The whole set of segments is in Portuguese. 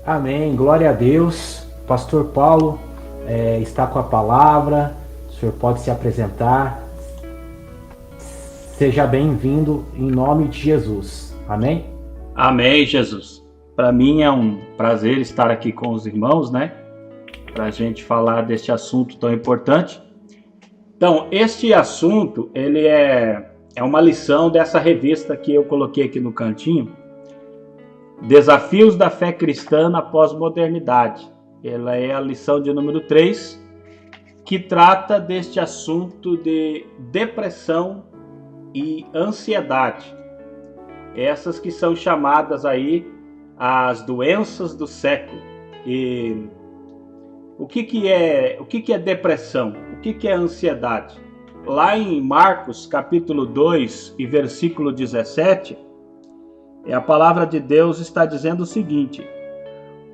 Amém, glória a Deus. Pastor Paulo está com a palavra, o senhor pode se apresentar. Seja bem-vindo em nome de Jesus. Amém? Amém, Jesus. Para mim é um prazer estar aqui com os irmãos, né? Para a gente falar deste assunto tão importante. Então, este assunto, ele é uma lição dessa revista que eu coloquei aqui no cantinho. Desafios da fé cristã na pós-modernidade. Ela é a lição de número 3, que trata deste assunto de depressão e ansiedade. Essas que são chamadas aí as doenças do século. E o que é depressão? O que é ansiedade? Lá em Marcos, capítulo 2 e versículo 17, a palavra de Deus está dizendo o seguinte: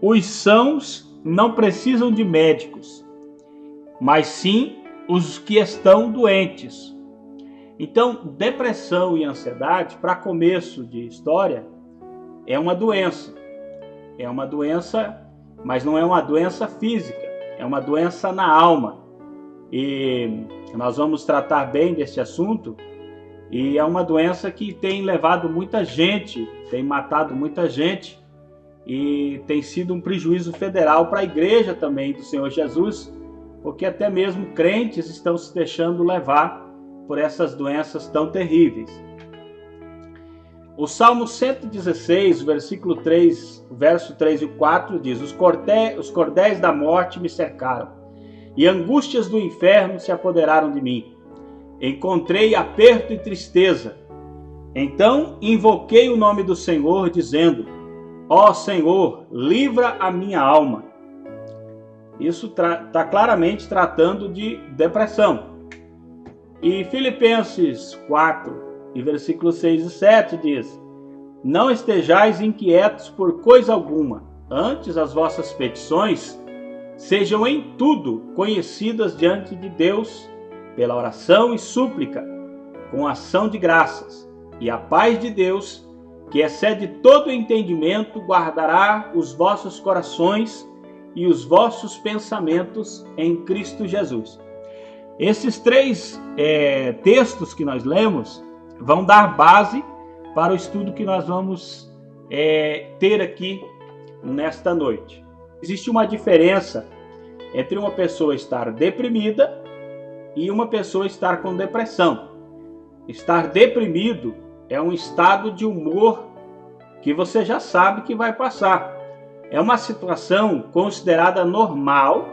os sãos não precisam de médicos, mas sim os que estão doentes. Então, depressão e ansiedade, para começo de história, é uma doença. É uma doença, mas não é uma doença física, é uma doença na alma. E nós vamos tratar bem desse assunto. E é uma doença que tem levado muita gente, tem matado muita gente e tem sido um prejuízo federal para a igreja também do Senhor Jesus, porque até mesmo crentes estão se deixando levar por essas doenças tão terríveis. O Salmo 116, versículo 3, verso 3 e 4 diz: os cordéis da morte me cercaram e angústias do inferno se apoderaram de mim. Encontrei aperto e tristeza. Então invoquei o nome do Senhor, dizendo: ó Senhor, livra a minha alma. Isso está claramente tratando de depressão. E Filipenses 4, e versículos 6 e 7 diz: não estejais inquietos por coisa alguma, antes as vossas petições sejam em tudo conhecidas diante de Deus, pela oração e súplica, com ação de graças, e a paz de Deus, que excede todo entendimento, guardará os vossos corações e os vossos pensamentos em Cristo Jesus. Esses três textos que nós lemos vão dar base para o estudo que nós vamos ter aqui nesta noite. Existe uma diferença entre uma pessoa estar deprimida e uma pessoa estar com depressão. Estar deprimido é um estado de humor que você já sabe que vai passar. É uma situação considerada normal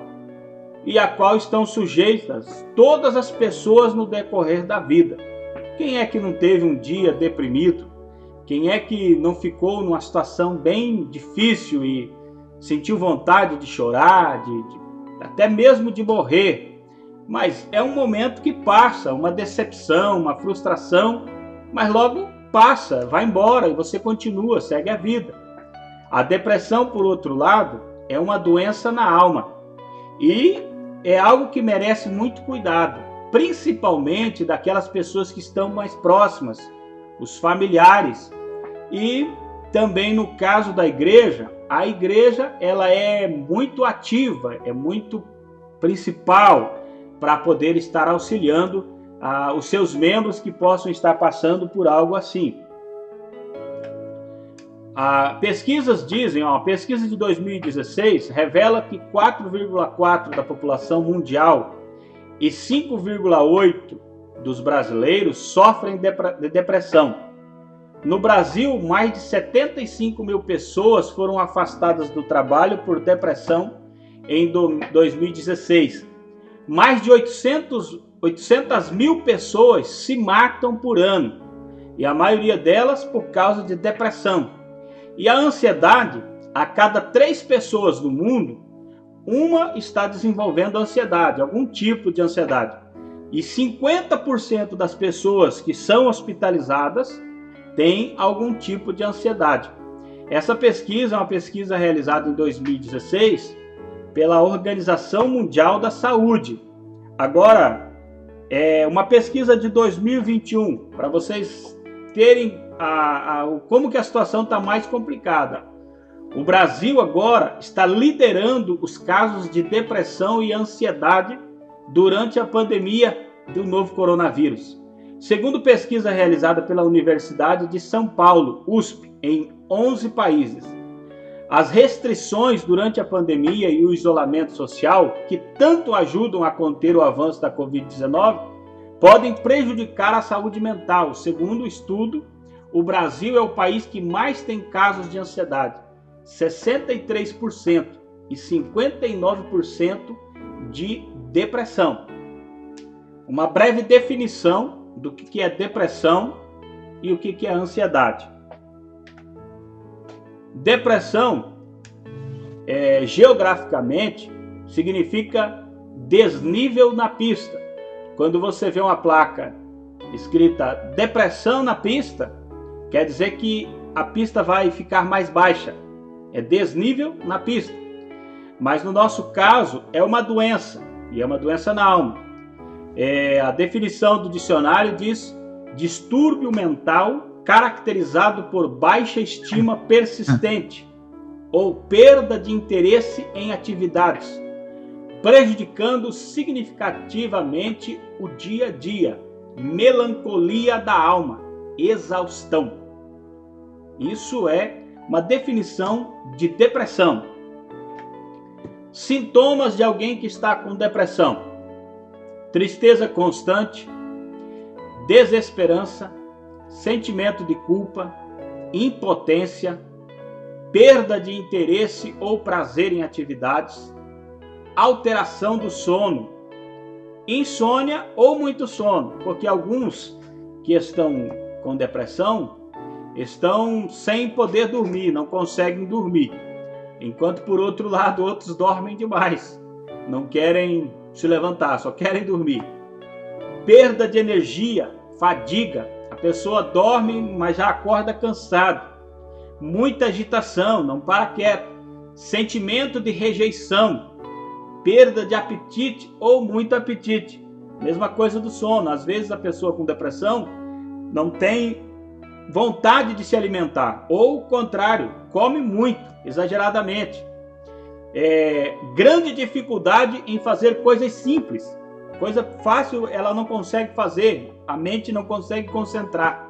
e a qual estão sujeitas todas as pessoas no decorrer da vida. Quem é que não teve um dia deprimido? Quem é que não ficou numa situação bem difícil e sentiu vontade de chorar, até mesmo de morrer? Mas é um momento que passa, uma decepção, uma frustração, mas logo passa, vai embora e você continua, segue a vida. A depressão, por outro lado, é uma doença na alma e é algo que merece muito cuidado, principalmente daquelas pessoas que estão mais próximas, os familiares. E também no caso da igreja, a igreja ela é muito ativa, é muito principal para poder estar auxiliando os seus membros que possam estar passando por algo assim. Pesquisas dizem, a pesquisa de 2016 revela que 4,4% da população mundial e 5,8% dos brasileiros sofrem de depressão. No Brasil, mais de 75 mil pessoas foram afastadas do trabalho por depressão em 2016. Mais de 800 mil pessoas se matam por ano, e a maioria delas por causa de depressão. E a ansiedade, a cada 3 pessoas no mundo, uma está desenvolvendo ansiedade, algum tipo de ansiedade. E 50% das pessoas que são hospitalizadas têm algum tipo de ansiedade. Essa pesquisa é uma pesquisa realizada em 2016 pela Organização Mundial da Saúde. Agora, uma pesquisa de 2021, para vocês terem como que a situação está mais complicada. O Brasil agora está liderando os casos de depressão e ansiedade durante a pandemia do novo coronavírus. Segundo pesquisa realizada pela Universidade de São Paulo, USP, em 11 países, as restrições durante a pandemia e o isolamento social, que tanto ajudam a conter o avanço da Covid-19, podem prejudicar a saúde mental. Segundo o estudo, o Brasil é o país que mais tem casos de ansiedade, 63%, e 59% de depressão. Uma breve definição do que é depressão e o que é ansiedade. Depressão, geograficamente, significa desnível na pista. Quando você vê uma placa escrita depressão na pista, quer dizer que a pista vai ficar mais baixa. É desnível na pista. Mas no nosso caso é uma doença, e é uma doença na alma. A definição do dicionário diz distúrbio mental caracterizado por baixa estima persistente ou perda de interesse em atividades, prejudicando significativamente o dia a dia, melancolia da alma, exaustão. Isso é uma definição de depressão. Sintomas de alguém que está com depressão: tristeza constante, desesperança, sentimento de culpa, impotência, perda de interesse ou prazer em atividades, alteração do sono, insônia ou muito sono, porque alguns que estão com depressão estão sem poder dormir, não conseguem dormir, enquanto por outro lado outros dormem demais, não querem se levantar, só querem dormir. Perda de energia, fadiga, a pessoa dorme, mas já acorda cansado. Muita agitação, não para quieto. Sentimento de rejeição, perda de apetite ou muito apetite. Mesma coisa do sono. Às vezes a pessoa com depressão não tem vontade de se alimentar, ou o contrário, come muito, exageradamente. Grande dificuldade em fazer coisas simples. Coisa fácil ela não consegue fazer, a mente não consegue concentrar.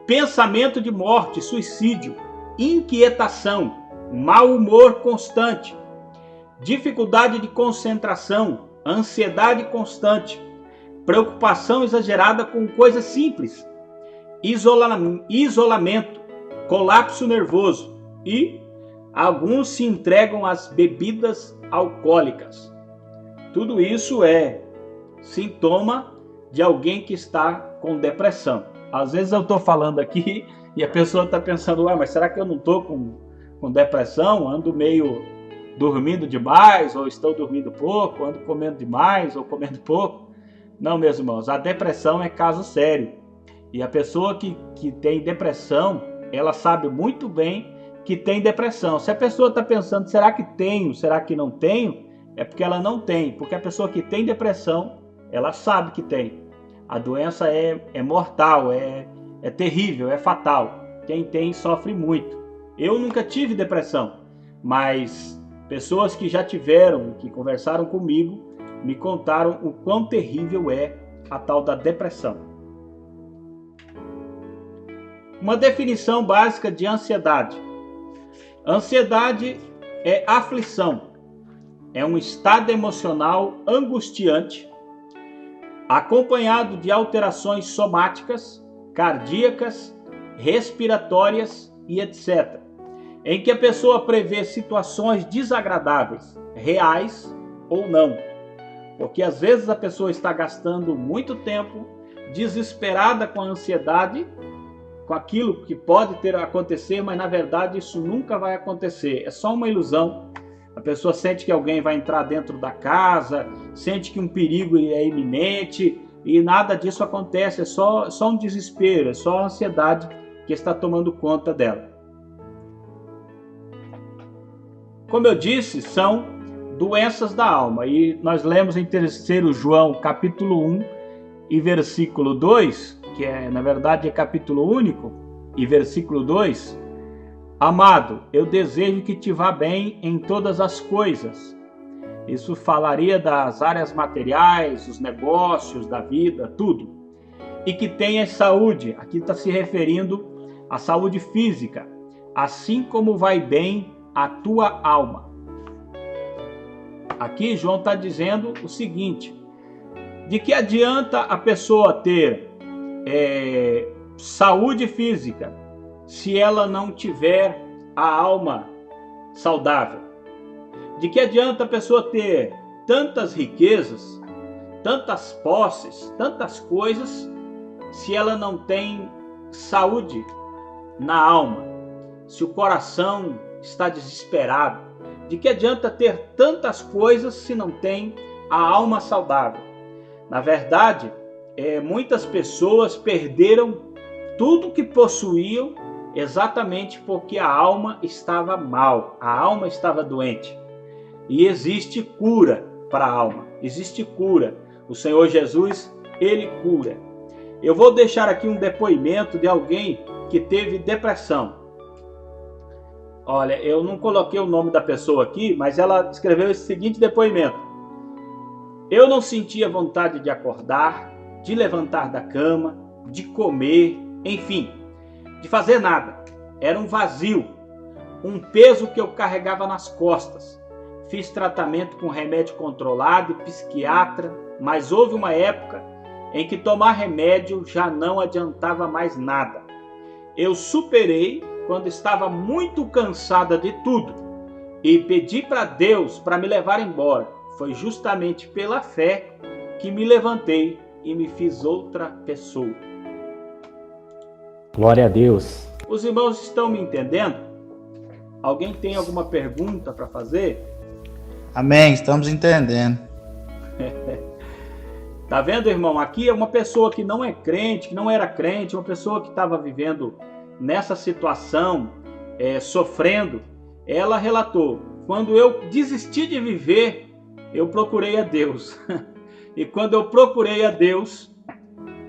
Pensamento de morte, suicídio, inquietação, mau humor constante, dificuldade de concentração, ansiedade constante, preocupação exagerada com coisas simples, isolamento, colapso nervoso e alguns se entregam às bebidas alcoólicas. Tudo isso é sintoma de alguém que está com depressão. Às vezes eu estou falando aqui e a pessoa está pensando, mas será que eu não estou com depressão? Ando meio dormindo demais, ou estou dormindo pouco, ando comendo demais ou comendo pouco. Não, meus irmãos, a depressão é caso sério. E a pessoa que tem depressão, ela sabe muito bem que tem depressão. Se a pessoa está pensando, será que tenho, será que não tenho? É porque ela não tem. Porque a pessoa que tem depressão, ela sabe que tem. A doença é mortal, é terrível, é fatal. Quem tem sofre muito. Eu nunca tive depressão, mas pessoas que já tiveram, que conversaram comigo, me contaram o quão terrível é a tal da depressão. Uma definição básica de ansiedade. Ansiedade é aflição. É um estado emocional angustiante, acompanhado de alterações somáticas, cardíacas, respiratórias e etc., em que a pessoa prevê situações desagradáveis, reais ou não. Porque às vezes a pessoa está gastando muito tempo desesperada com a ansiedade, com aquilo que pode ter a acontecer, mas na verdade isso nunca vai acontecer. É só uma ilusão. A pessoa sente que alguém vai entrar dentro da casa, sente que um perigo é iminente e nada disso acontece. É só um desespero, é só a ansiedade que está tomando conta dela. Como eu disse, são doenças da alma. E nós lemos em 3 João, capítulo 1 e versículo 2, que na verdade é capítulo único, e versículo 2, Amado, eu desejo que te vá bem em todas as coisas. Isso falaria das áreas materiais, os negócios, da vida, tudo. E que tenhas saúde. Aqui está se referindo à saúde física, assim como vai bem a tua alma. Aqui João está dizendo o seguinte: de que adianta a pessoa ter saúde física se ela não tiver a alma saudável? De que adianta a pessoa ter tantas riquezas, tantas posses, tantas coisas, se ela não tem saúde na alma, se o coração está desesperado? De que adianta ter tantas coisas se não tem a alma saudável? Na verdade, muitas pessoas perderam tudo que possuíam exatamente porque a alma estava mal, a alma estava doente. E existe cura para a alma, existe cura. O Senhor Jesus, Ele cura. Eu vou deixar aqui um depoimento de alguém que teve depressão. Olha, eu não coloquei o nome da pessoa aqui, mas ela escreveu esse seguinte depoimento: eu não sentia vontade de acordar, de levantar da cama, de comer, enfim, de fazer nada. Era um vazio, um peso que eu carregava nas costas. Fiz tratamento com remédio controlado e psiquiatra, mas houve uma época em que tomar remédio já não adiantava mais nada. Eu superei quando estava muito cansada de tudo e pedi para Deus para me levar embora. Foi justamente pela fé que me levantei e me fiz outra pessoa. Glória a Deus. Os irmãos estão me entendendo? Alguém tem alguma pergunta para fazer? Amém, estamos entendendo. Tá vendo, irmão? Aqui é uma pessoa que não é crente, que não era crente, uma pessoa que estava vivendo nessa situação, sofrendo. Ela relatou: quando eu desisti de viver, eu procurei a Deus. E quando eu procurei a Deus,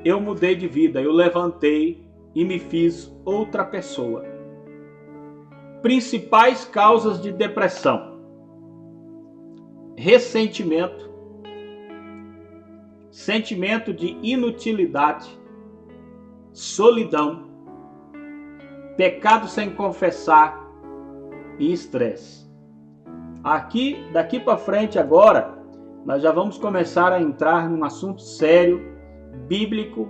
eu mudei de vida, eu levantei e me fiz outra pessoa. Principais causas de depressão: ressentimento, sentimento de inutilidade, solidão, pecado sem confessar e estresse. Daqui para frente agora, nós já vamos começar a entrar num assunto sério, bíblico,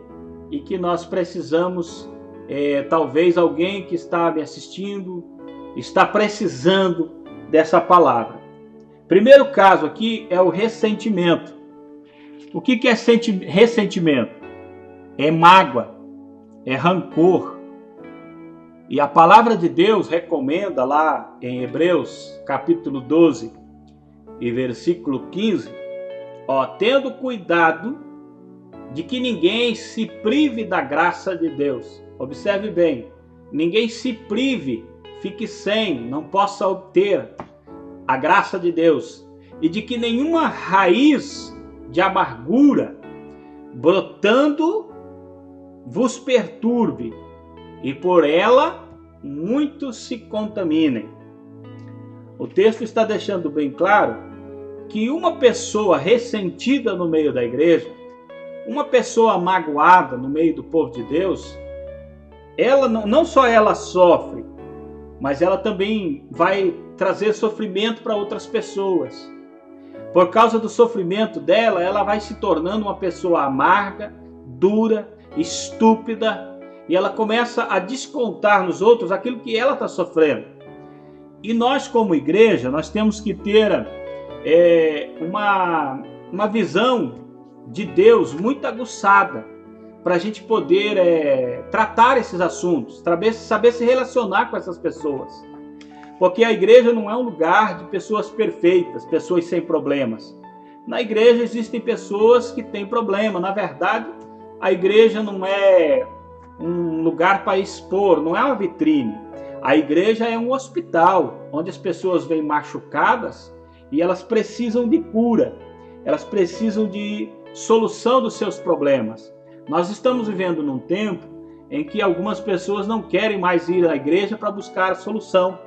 e que nós precisamos, talvez alguém que está me assistindo, está precisando dessa palavra. Primeiro caso aqui é o ressentimento. O que é ressentimento? É mágoa, é rancor. E a palavra de Deus recomenda lá em Hebreus capítulo 12 e versículo 15, tendo cuidado de que ninguém se prive da graça de Deus. Observe bem, ninguém se prive, fique sem, não possa obter a graça de Deus, e de que nenhuma raiz de amargura brotando vos perturbe, e por ela muitos se contaminem. O texto está deixando bem claro que uma pessoa ressentida no meio da igreja, uma pessoa magoada no meio do povo de Deus, ela não só ela sofre, mas ela também vai trazer sofrimento para outras pessoas. Por causa do sofrimento dela, ela vai se tornando uma pessoa amarga, dura, estúpida, e ela começa a descontar nos outros aquilo que ela está sofrendo. E nós, como igreja, nós temos que ter uma visão de Deus muito aguçada para a gente poder tratar esses assuntos, saber se relacionar com essas pessoas. Porque a igreja não é um lugar de pessoas perfeitas, pessoas sem problemas. Na igreja existem pessoas que têm problema. Na verdade, a igreja não é um lugar para expor, não é uma vitrine. A igreja é um hospital, onde as pessoas vêm machucadas e elas precisam de cura, elas precisam de solução dos seus problemas. Nós estamos vivendo num tempo em que algumas pessoas não querem mais ir à igreja para buscar a solução,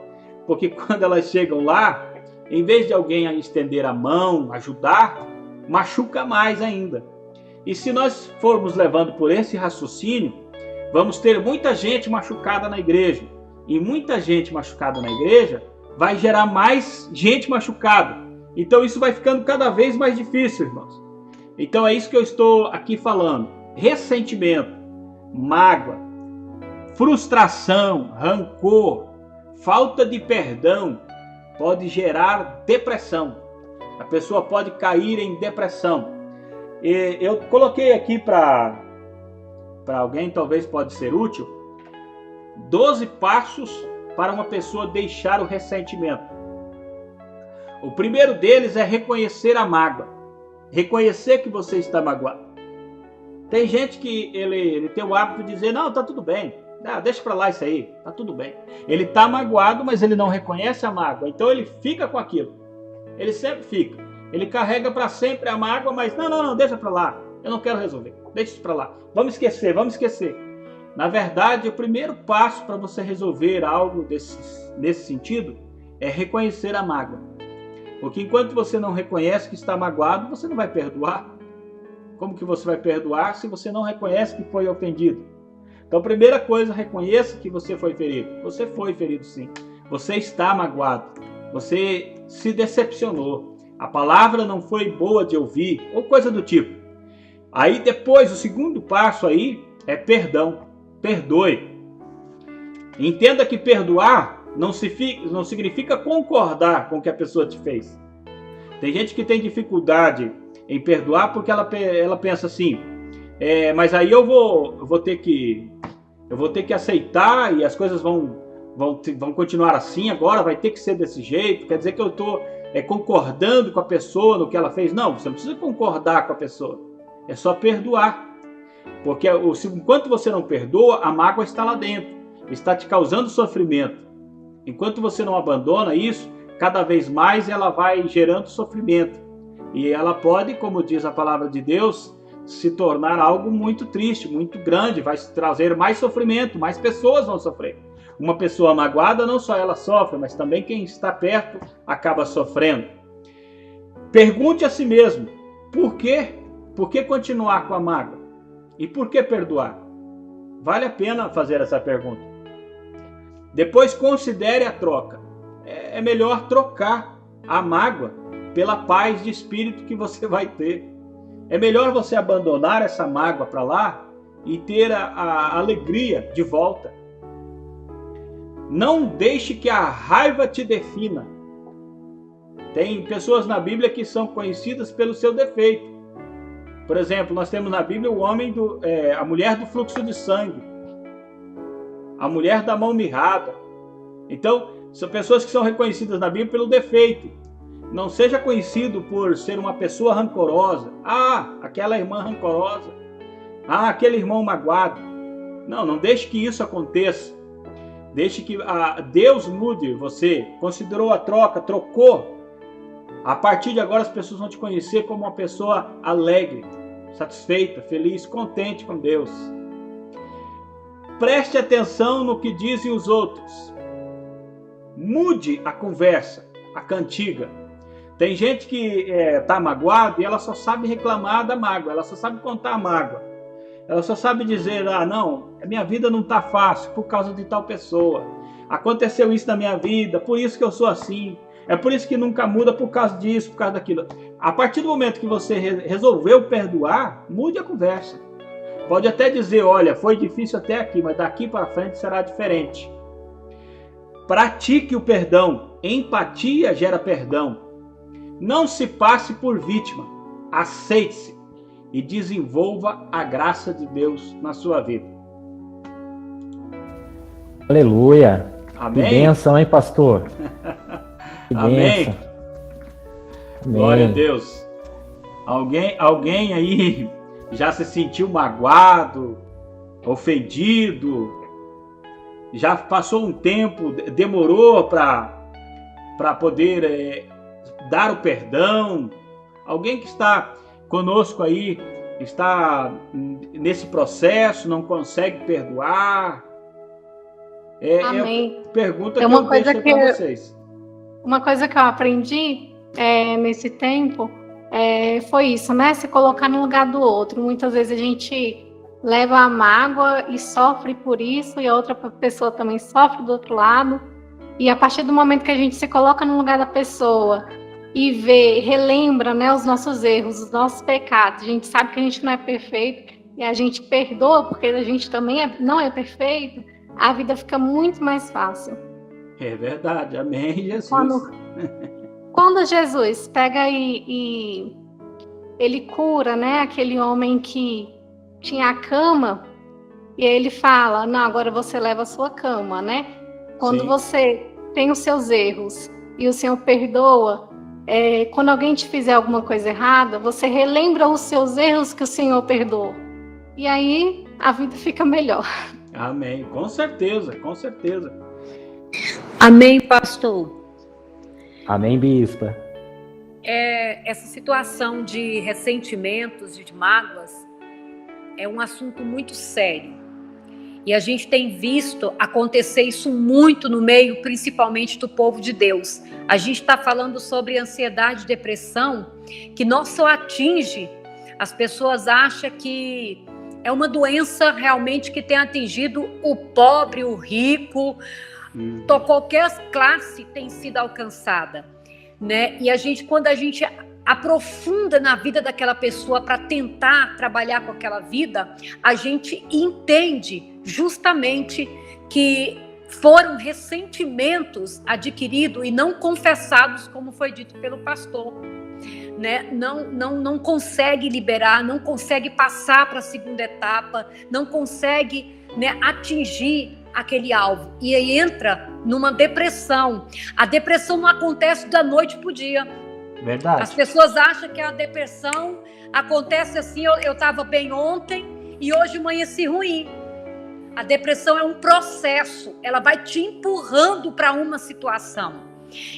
porque quando elas chegam lá, em vez de alguém estender a mão, ajudar, machuca mais ainda. E se nós formos levando por esse raciocínio, vamos ter muita gente machucada na igreja. E muita gente machucada na igreja vai gerar mais gente machucada. Então isso vai ficando cada vez mais difícil, irmãos. Então é isso que eu estou aqui falando. Ressentimento, mágoa, frustração, rancor, falta de perdão pode gerar depressão. A pessoa pode cair em depressão. E eu coloquei aqui para alguém, talvez pode ser útil, 12 passos para uma pessoa deixar o ressentimento. O primeiro deles é reconhecer a mágoa. Reconhecer que você está magoado. Tem gente que ele tem o hábito de dizer, não, tá tudo bem. Deixa pra lá isso aí, tá tudo bem. Ele tá magoado, mas ele não reconhece a mágoa. Então ele fica com aquilo. Ele sempre fica. Ele carrega para sempre a mágoa, mas não, deixa pra lá. Eu não quero resolver. Deixa isso pra lá. Vamos esquecer. Na verdade, o primeiro passo para você resolver algo nesse sentido é reconhecer a mágoa. Porque enquanto você não reconhece que está magoado, você não vai perdoar. Como que você vai perdoar se você não reconhece que foi ofendido? Então, primeira coisa, reconheça que você foi ferido. Você foi ferido, sim. Você está magoado. Você se decepcionou. A palavra não foi boa de ouvir, ou coisa do tipo. Aí depois, o segundo passo aí é perdão. Perdoe. Entenda que perdoar não significa concordar com o que a pessoa te fez. Tem gente que tem dificuldade em perdoar porque ela pensa assim, mas aí eu vou ter que aceitar e as coisas vão continuar assim agora, vai ter que ser desse jeito, quer dizer que eu estou concordando com a pessoa no que ela fez. Não, você não precisa concordar com a pessoa, é só perdoar. Porque enquanto você não perdoa, a mágoa está lá dentro, está te causando sofrimento. Enquanto você não abandona isso, cada vez mais ela vai gerando sofrimento. E ela pode, como diz a palavra de Deus, se tornar algo muito triste, muito grande, vai trazer mais sofrimento, mais pessoas vão sofrer. Uma pessoa magoada, não só ela sofre, mas também quem está perto acaba sofrendo. Pergunte a si mesmo, por quê? Por que continuar com a mágoa? E por que perdoar? Vale a pena fazer essa pergunta. Depois considere a troca. É melhor trocar a mágoa pela paz de espírito que você vai ter. É melhor você abandonar essa mágoa para lá e ter a alegria de volta. Não deixe que a raiva te defina. Tem pessoas na Bíblia que são conhecidas pelo seu defeito. Por exemplo, nós temos na Bíblia a mulher do fluxo de sangue, a mulher da mão mirrada. Então, são pessoas que são reconhecidas na Bíblia pelo defeito. Não seja conhecido por ser uma pessoa rancorosa. Aquela irmã rancorosa. Aquele irmão magoado. Não deixe que isso aconteça. Deixe que Deus mude você. Considerou a troca, trocou. A partir de agora as pessoas vão te conhecer como uma pessoa alegre, satisfeita, feliz, contente com Deus. Preste atenção no que dizem os outros. Mude a conversa, a cantiga. Tem gente que está magoada e ela só sabe reclamar da mágoa, ela só sabe contar a mágoa. Ela só sabe dizer, não, a minha vida não está fácil por causa de tal pessoa. Aconteceu isso na minha vida, por isso que eu sou assim. É por isso que nunca muda, por causa disso, por causa daquilo. A partir do momento que você resolveu perdoar, mude a conversa. Pode até dizer, olha, foi difícil até aqui, mas daqui para frente será diferente. Pratique o perdão. Empatia gera perdão. Não se passe por vítima. Aceite-se e desenvolva a graça de Deus na sua vida. Aleluia. Amém? Que bênção, hein, pastor? Que Amém. bênção. Glória a Deus. Alguém aí já se sentiu magoado, ofendido, já passou um tempo, demorou para poder dar o perdão? Alguém que está conosco aí está nesse processo, não consegue perdoar? Amém. É a pergunta É que eu deixo para vocês. Uma coisa que eu aprendi nesse tempo foi isso, né? Se colocar no lugar do outro. Muitas vezes a gente leva a mágoa e sofre por isso, e a outra pessoa também sofre do outro lado. E a partir do momento que a gente se coloca no lugar da pessoa e relembra, né, os nossos erros, os nossos pecados, a gente sabe que a gente não é perfeito e a gente perdoa porque a gente também não é perfeito, a vida fica muito mais fácil. É verdade, amém, Jesus. Quando Jesus pega e ele cura, né, aquele homem que tinha a cama, e ele fala, não, agora você leva a sua cama, né? Quando você tem os seus erros e o Senhor perdoa, quando alguém te fizer alguma coisa errada, você relembra os seus erros que o Senhor perdoou. E aí a vida fica melhor. Amém, com certeza, com certeza. Amém, pastor. Amém, bispa. Essa situação de ressentimentos, de mágoas, é um assunto muito sério. E a gente tem visto acontecer isso muito no meio, principalmente do povo de Deus. A gente está falando sobre ansiedade e depressão, que não só atinge, as pessoas acham que é uma doença realmente que tem atingido o pobre, o rico, qualquer classe tem sido alcançada, né? E quando a gente aprofunda na vida daquela pessoa para tentar trabalhar com aquela vida, a gente entende justamente que foram ressentimentos adquiridos e não confessados, como foi dito pelo pastor, né? Não consegue liberar, não consegue passar para a segunda etapa, não consegue, né, atingir aquele alvo, e aí entra numa depressão. A depressão não acontece da noite para o dia. Verdade. As pessoas acham que a depressão acontece assim, eu estava bem ontem e hoje amanheci ruim. A depressão é um processo, ela vai te empurrando para uma situação.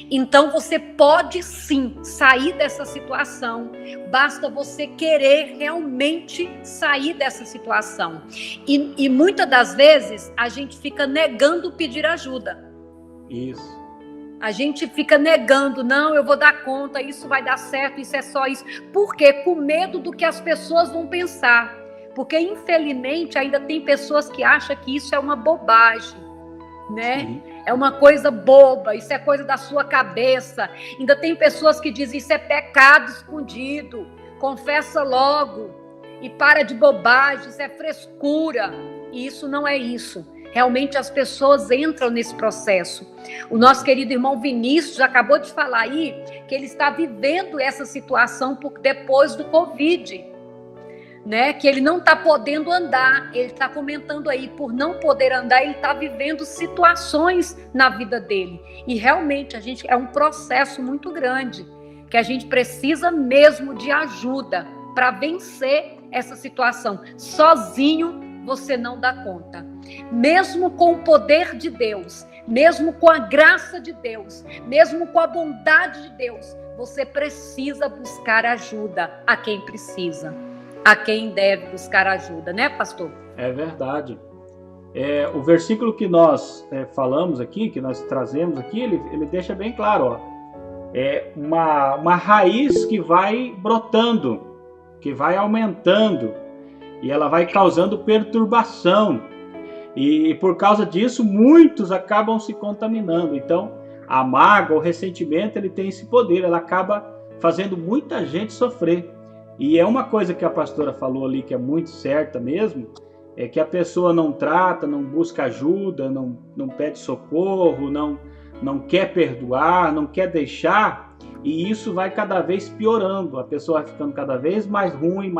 Então você pode sim sair dessa situação, basta você querer realmente sair dessa situação. E muitas das vezes a gente fica negando pedir ajuda. Isso. A gente fica negando, não, eu vou dar conta, isso vai dar certo, isso é só isso. Por quê? Com medo do que as pessoas vão pensar. Porque, infelizmente, ainda tem pessoas que acham que isso é uma bobagem, né? Sim. É uma coisa boba, isso é coisa da sua cabeça. Ainda tem pessoas que dizem, isso é pecado escondido, confessa logo e para de bobagem, isso é frescura. E isso não é isso. Realmente as pessoas entram nesse processo. O nosso querido irmão Vinícius já acabou de falar aí que ele está vivendo essa situação depois do Covid, né? Que ele não está podendo andar. Ele está comentando aí, por não poder andar, ele está vivendo situações na vida dele. E realmente é um processo muito grande, que a gente precisa mesmo de ajuda para vencer essa situação. Sozinho você não dá conta. Mesmo com o poder de Deus, mesmo com a graça de Deus, mesmo com a bondade de Deus, você precisa buscar ajuda a quem precisa, a quem deve buscar ajuda, né, pastor? É verdade. O versículo que nós falamos aqui, que nós trazemos aqui, ele deixa bem claro, ó. É uma raiz que vai brotando, que vai aumentando, e ela vai causando perturbação. E por causa disso, muitos acabam se contaminando. Então, a mágoa, o ressentimento, ele tem esse poder, ela acaba fazendo muita gente sofrer. E é uma coisa que a pastora falou ali, que é muito certa mesmo, é que a pessoa não trata, não busca ajuda, não pede socorro, não quer perdoar, não quer deixar, e isso vai cada vez piorando. A pessoa vai ficando cada vez mais ruim,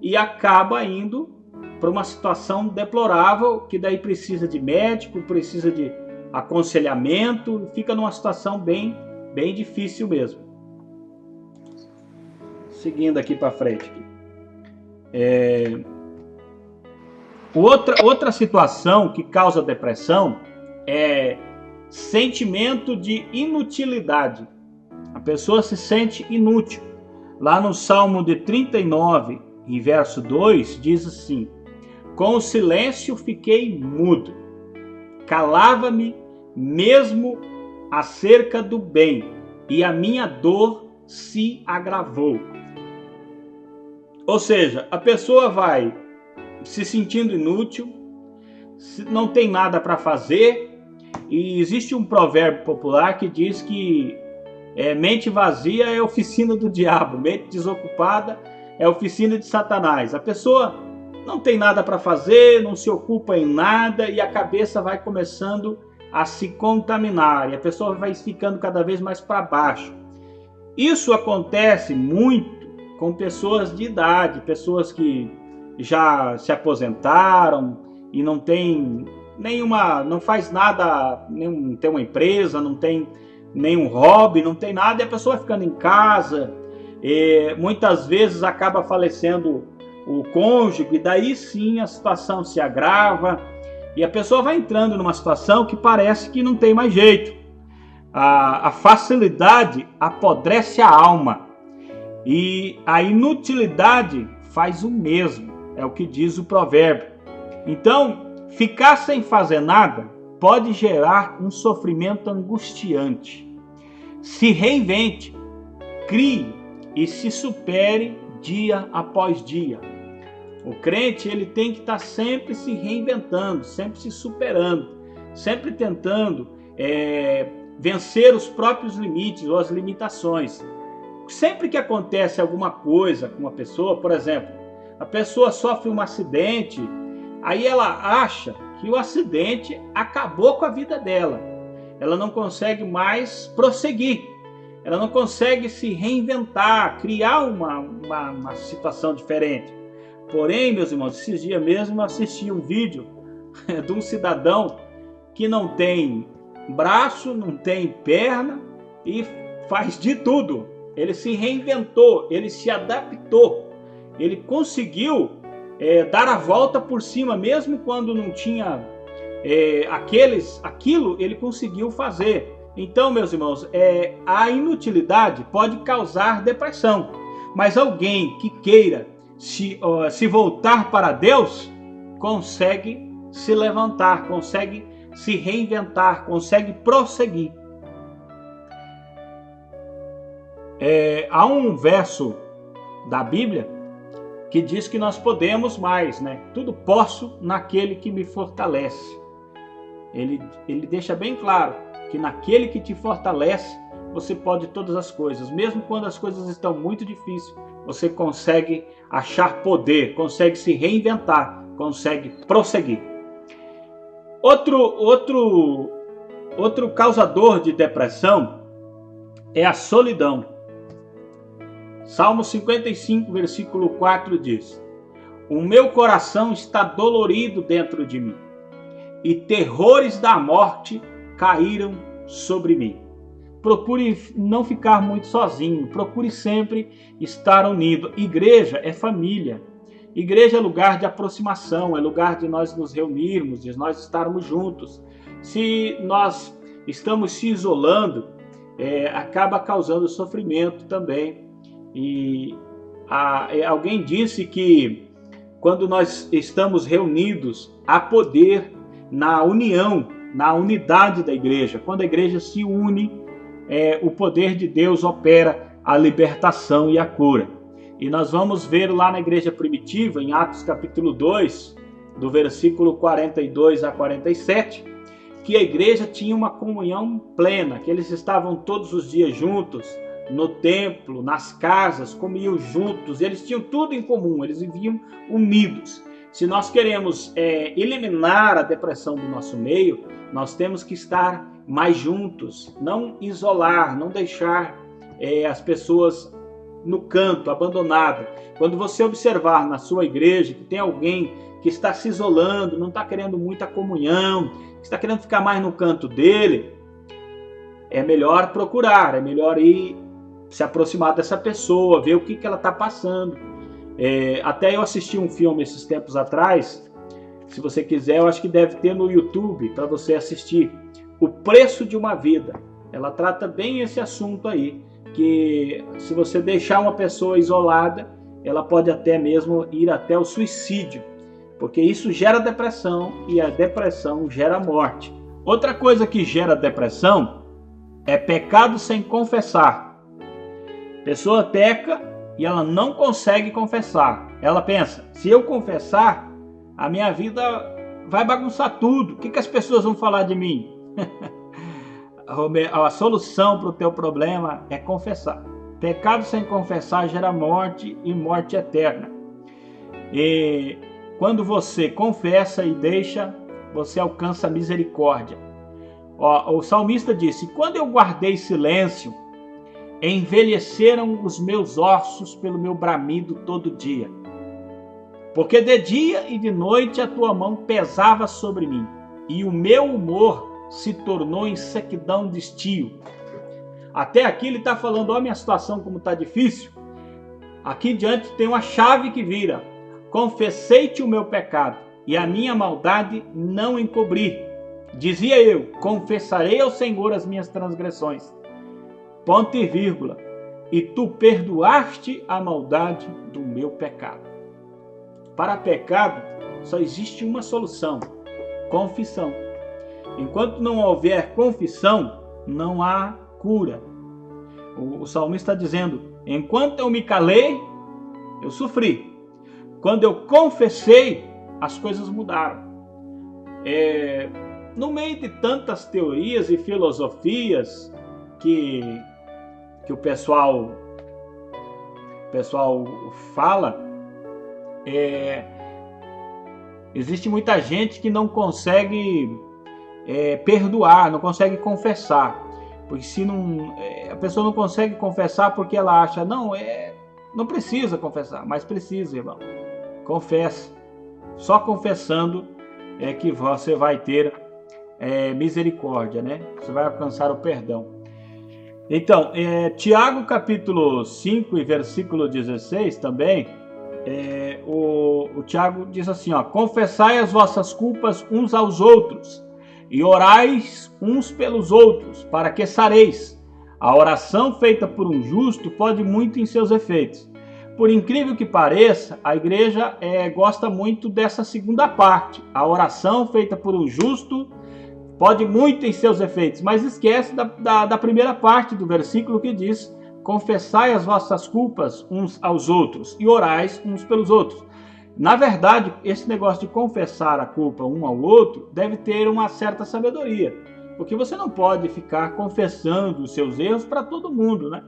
e acaba indo para uma situação deplorável, que daí precisa de médico, precisa de aconselhamento, fica numa situação bem difícil mesmo. Seguindo aqui para frente. Outra situação que causa depressão é sentimento de inutilidade. A pessoa se sente inútil. Lá no Salmo de 39, em verso 2, diz assim: com o silêncio fiquei mudo, calava-me mesmo acerca do bem, e a minha dor se agravou. Ou seja, a pessoa vai se sentindo inútil, não tem nada para fazer, e existe um provérbio popular que diz que mente vazia é oficina do diabo, mente desocupada é oficina de Satanás. A pessoa não tem nada para fazer, não se ocupa em nada, e a cabeça vai começando a se contaminar, e a pessoa vai ficando cada vez mais para baixo. Isso acontece muito com pessoas de idade, pessoas que já se aposentaram e não tem nenhuma, não faz nada, não tem uma empresa, não tem nenhum hobby, não tem nada, e a pessoa vai ficando em casa, e muitas vezes acaba falecendo o cônjuge, daí sim a situação se agrava, e a pessoa vai entrando numa situação que parece que não tem mais jeito. A facilidade apodrece a alma, e a inutilidade faz o mesmo, é o que diz o provérbio. Então, ficar sem fazer nada pode gerar um sofrimento angustiante. Se reinvente, crie e se supere dia após dia. O crente, ele tem que estar sempre se reinventando, sempre se superando, sempre tentando vencer os próprios limites ou as limitações. Sempre que acontece alguma coisa com uma pessoa, por exemplo, a pessoa sofre um acidente, aí ela acha que o acidente acabou com a vida dela. Ela não consegue mais prosseguir, ela não consegue se reinventar, criar uma situação diferente. Porém, meus irmãos, esses dias mesmo eu assisti um vídeo de um cidadão que não tem braço, não tem perna e faz de tudo. Ele se reinventou, ele se adaptou, ele conseguiu dar a volta por cima, mesmo quando não tinha aquilo, ele conseguiu fazer. Então, meus irmãos, a inutilidade pode causar depressão, mas alguém que queira se voltar para Deus, consegue se levantar, consegue se reinventar, consegue prosseguir. Há um verso da Bíblia que diz que nós podemos mais, né? Tudo posso naquele que me fortalece. Ele deixa bem claro que naquele que te fortalece, você pode todas as coisas. Mesmo quando as coisas estão muito difíceis, você consegue achar poder, consegue se reinventar, consegue prosseguir. Outro causador de depressão é a solidão. Salmo 55, versículo 4 diz: o meu coração está dolorido dentro de mim, e terrores da morte caíram sobre mim. Procure não ficar muito sozinho, procure sempre estar unido. Igreja é família, igreja é lugar de aproximação, é lugar de nós nos reunirmos, de nós estarmos juntos. Se nós estamos se isolando, acaba causando sofrimento também. E alguém disse que quando nós estamos reunidos, há poder na união, na unidade da igreja. Quando a igreja se une, o poder de Deus opera a libertação e a cura. E nós vamos ver lá na igreja primitiva, em Atos capítulo 2, do versículo 42 a 47, que a igreja tinha uma comunhão plena, que eles estavam todos os dias juntos, no templo, nas casas, comiam juntos, eles tinham tudo em comum, eles viviam unidos. Se nós queremos eliminar a depressão do nosso meio, nós temos que estar mais juntos, não isolar, não deixar as pessoas no canto, abandonado. Quando você observar na sua igreja que tem alguém que está se isolando, não está querendo muita comunhão, está querendo ficar mais no canto dele, é melhor procurar, é melhor ir se aproximar dessa pessoa, ver o que ela está passando. Até eu assisti um filme esses tempos atrás, se você quiser, eu acho que deve ter no YouTube para você assistir, O Preço de uma Vida. Ela trata bem esse assunto aí, que se você deixar uma pessoa isolada, ela pode até mesmo ir até o suicídio, porque isso gera depressão e a depressão gera morte. Outra coisa que gera depressão é pecado sem confessar. A pessoa peca e ela não consegue confessar. Ela pensa, se eu confessar, a minha vida vai bagunçar tudo. O que as pessoas vão falar de mim? A solução para o teu problema é confessar. Pecado sem confessar gera morte e morte eterna. E quando você confessa e deixa, você alcança a misericórdia. O salmista disse, quando eu guardei silêncio, envelheceram os meus ossos pelo meu bramido todo dia. Porque de dia e de noite a tua mão pesava sobre mim, e o meu humor se tornou em sequidão de estio. Até aqui ele está falando, olha a minha situação como está difícil. Aqui diante tem uma chave que vira. Confessei-te o meu pecado, e a minha maldade não encobri. Dizia eu, confessarei ao Senhor as minhas transgressões. Ponto e vírgula. E tu perdoaste a maldade do meu pecado. Para pecado, só existe uma solução: confissão. Enquanto não houver confissão, não há cura. O salmista está dizendo, enquanto eu me calei, eu sofri. Quando eu confessei, as coisas mudaram. No meio de tantas teorias e filosofias que o pessoal fala, existe muita gente que não consegue perdoar, não consegue confessar. Porque se não, a pessoa não consegue confessar porque ela acha, não precisa confessar, mas precisa, irmão. Confesse. Só confessando é que você vai ter misericórdia, né? Você vai alcançar o perdão. Então, Tiago capítulo 5 e versículo 16 também, o Tiago diz assim, ó, confessai as vossas culpas uns aos outros e orais uns pelos outros, para que sareis. A oração feita por um justo pode muito em seus efeitos. Por incrível que pareça, a igreja gosta muito dessa segunda parte. A oração feita por um justo pode muito em seus efeitos, mas esquece da primeira parte do versículo que diz, confessai as vossas culpas uns aos outros e orais uns pelos outros. Na verdade, esse negócio de confessar a culpa um ao outro deve ter uma certa sabedoria, porque você não pode ficar confessando os seus erros para todo mundo, né?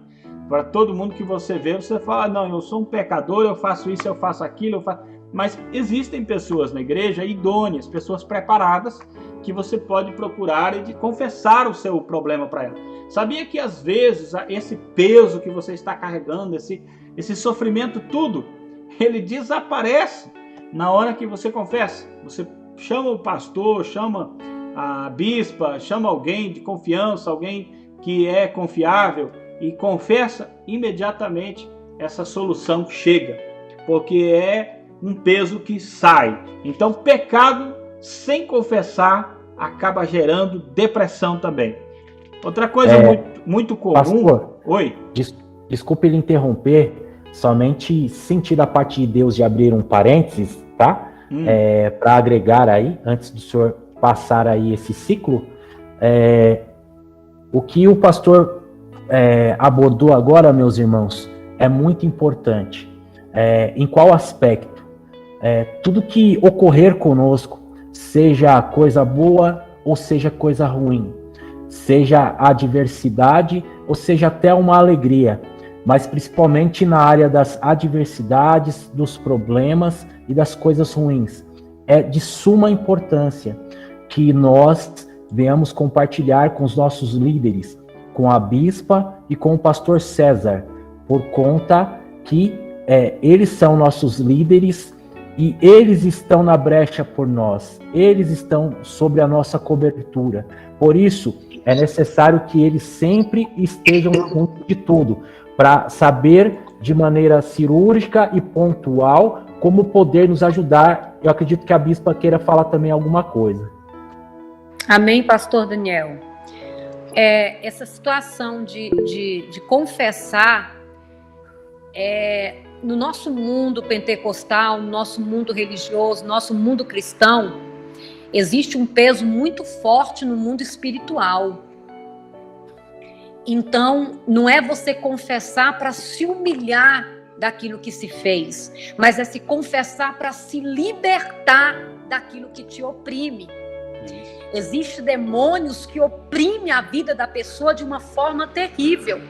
Para todo mundo que você vê, você fala, não, eu sou um pecador, eu faço isso, eu faço aquilo, eu faço... Mas existem pessoas na igreja idôneas, pessoas preparadas, que você pode procurar e confessar o seu problema para ela. Sabia que às vezes esse peso que você está carregando, esse sofrimento tudo, ele desaparece na hora que você confessa. Você chama o pastor, chama a bispa, chama alguém de confiança, alguém que é confiável, e confessa, imediatamente essa solução chega, porque é um peso que sai. Então, pecado sem confessar acaba gerando depressão também. Outra coisa muito comum... Pastor, Oi? Desculpe ele interromper, somente sentir da parte de Deus de abrir um parênteses, tá? Para agregar aí, antes do senhor passar aí esse ciclo, o que o pastor abordou agora, meus irmãos, é muito importante. Em qual aspecto? Tudo que ocorrer conosco, seja coisa boa ou seja coisa ruim, seja adversidade ou seja até uma alegria, mas principalmente na área das adversidades, dos problemas e das coisas ruins, é de suma importância que nós venhamos compartilhar com os nossos líderes, com a bispa e com o pastor César, por conta que eles são nossos líderes e eles estão na brecha por nós, eles estão sobre a nossa cobertura. Por isso, é necessário que eles sempre estejam junto de tudo, para saber de maneira cirúrgica e pontual como poder nos ajudar. Eu acredito que a bispa queira falar também alguma coisa. Amém, pastor Daniel. essa situação de confessar, no nosso mundo pentecostal, no nosso mundo religioso, no nosso mundo cristão, existe um peso muito forte no mundo espiritual. Então, não é você confessar para se humilhar daquilo que se fez, mas é se confessar para se libertar daquilo que te oprime. Existem demônios que oprimem a vida da pessoa de uma forma terrível.